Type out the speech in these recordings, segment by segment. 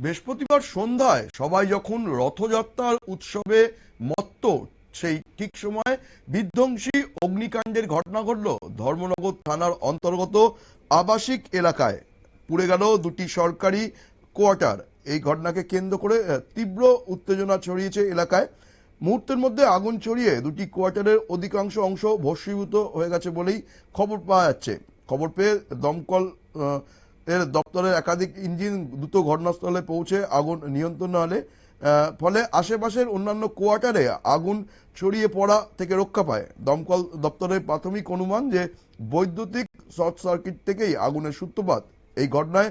বৃহস্পতিবার সন্ধ্যায় সবাই যখন রথযাত্রার উৎসবে মত্ত, সেই ঠিক সময় বিধ্বংসী অগ্নিকাণ্ডের ঘটনা ঘটল ধর্মনগর থানার অন্তর্গত আবাসিক এলাকায়। পুড়ে গেল দুটি সরকারি কোয়ার্টার। এই ঘটনাকে কেন্দ্র করে তীব্র উত্তেজনা ছড়িয়েছে এলাকায়। মুহূর্তের মধ্যে আগুন ছড়িয়ে দুটি কোয়ার্টারের অধিকাংশ অংশ ভস্মীভূত হয়ে গেছে বলেই খবর পাওয়া যাচ্ছে। খবর পেয়ে দমকল এর দপ্তরের একাধিক ইঞ্জিন দ্রুত ঘটনাস্থলে পৌঁছে আগুন নিয়ন্ত্রণে আনে। ফলে আশেপাশের অন্যান্য কোয়ার্টারে আগুন ছড়িয়ে পড়া থেকে রক্ষা পায়। দমকল দপ্তরের প্রাথমিক অনুমান যে বৈদ্যুতিক শর্ট সার্কিট থেকেই আগুনের সূত্রপাত। এই ঘটনায়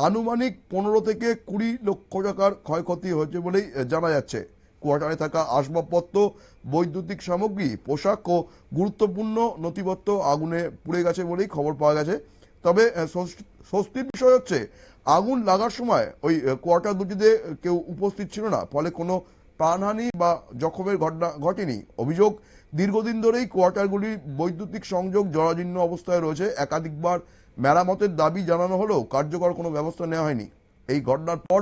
আনুমানিক 15 থেকে 20 লক্ষ টাকার ক্ষয়ক্ষতি হয়েছে বলেই জানা যাচ্ছে। কোয়ার্টারে থাকা আসবাবপত্র, বৈদ্যুতিক সামগ্রী, পোশাক ও গুরুত্বপূর্ণ নথিপত্র আগুনে পুড়ে গেছে বলেই খবর পাওয়া গেছে। তবে স্বস্তির বিষয় হচ্ছে আগুন লাগার সময় ওই কোয়ার্টার দুটিতে কেউ উপস্থিত ছিল না, ফলে কোনো প্রাণহানি বা জখমের ঘটনা ঘটেনি। অভিযোগ, দীর্ঘদিন ধরেই কোয়ার্টারগুলির বৈদ্যুতিক সংযোগ জরাজীর্ণ অবস্থায় রয়েছে। একাধিকবার মেরামতের দাবি জানানো হলেও কার্যকর কোনো ব্যবস্থা নেওয়া হয়নি। এই ঘটনার পর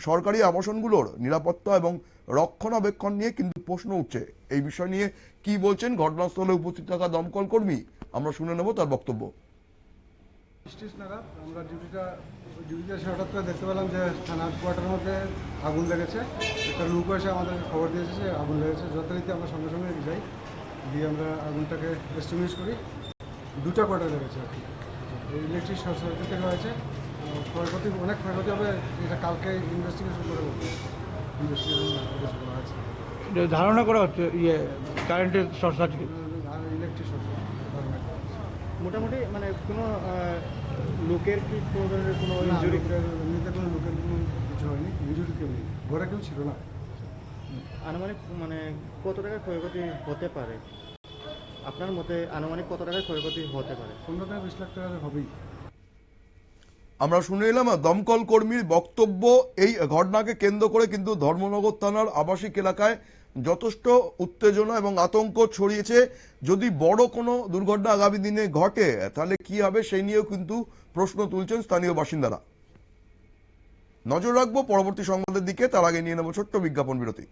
সরকারি আবাসনগুলোর নিরাপত্তা এবং রক্ষণাবেক্ষণ নিয়ে কিন্তু প্রশ্ন উঠছে। এই বিষয় নিয়ে কি বলছেন ঘটনাস্থলে উপস্থিত থাকা দমকল কর্মী, আমরা শুনে নেব তার বক্তব্য। নাগাদ আমরা ডিউটিতে এসে হঠাৎ করে দেখতে পেলাম যে থানার কোয়ার্টারের মধ্যে আগুন লেগেছে। একটা লোক এসে আমাদেরকে খবর দিয়েছে যে আগুন লেগেছে। যথারীতি আমরা সঙ্গে সঙ্গে যাই, দিয়ে আমরা আগুনটাকে এস্টিমেট করি। দুটা কোয়ার্টার লেগেছে আর কি। ইলেকট্রিক শর্ট সার্কিট থেকে হয়েছে। ক্ষয়ক্ষতি, অনেক ক্ষয়ক্ষতি হবে, এটা কালকে ইনভেস্টিগেশন করে বলবো। ইনভেস্টিগেশন করা আছে, ধারণা করা হচ্ছে কারেন্টের short circuit, electric short circuit মোটামুটি মানে কোনো লোকের কি কোনো ধরনের কোনো ইনজুরি? এমনিতে কোনো লোকের কোনো কিছু হয়নি, ইনজুরি কেউ নেই, ঘরে কেউ ছিল না। আনুমানিক মানে কত টাকার ক্ষয়ক্ষতি হতে পারে আপনার মতে? আনুমানিক কত টাকার ক্ষয়ক্ষতি হতে পারে? 15 থেকে 20 লাখ টাকা হবেই। আমরা শুনে এলাম দমকল কর্মীর বক্তব্য। এই ঘটনাকে কেন্দ্র করে কিন্তু ধর্মনগর থানার আবাসিক এলাকায় যথেষ্ট উত্তেজনা এবং আতঙ্ক ছড়িয়েছে। যদি বড় কোনো দুর্ঘটনা আগামী দিনে ঘটে তাহলে কি হবে সেই নিয়েও কিন্তু প্রশ্ন তুলছেন স্থানীয় বাসিন্দারা। নজর রাখবো পরবর্তী সংবাদের দিকে, তার আগে নিয়ে নেব ছোট্ট বিজ্ঞাপন বিরতি।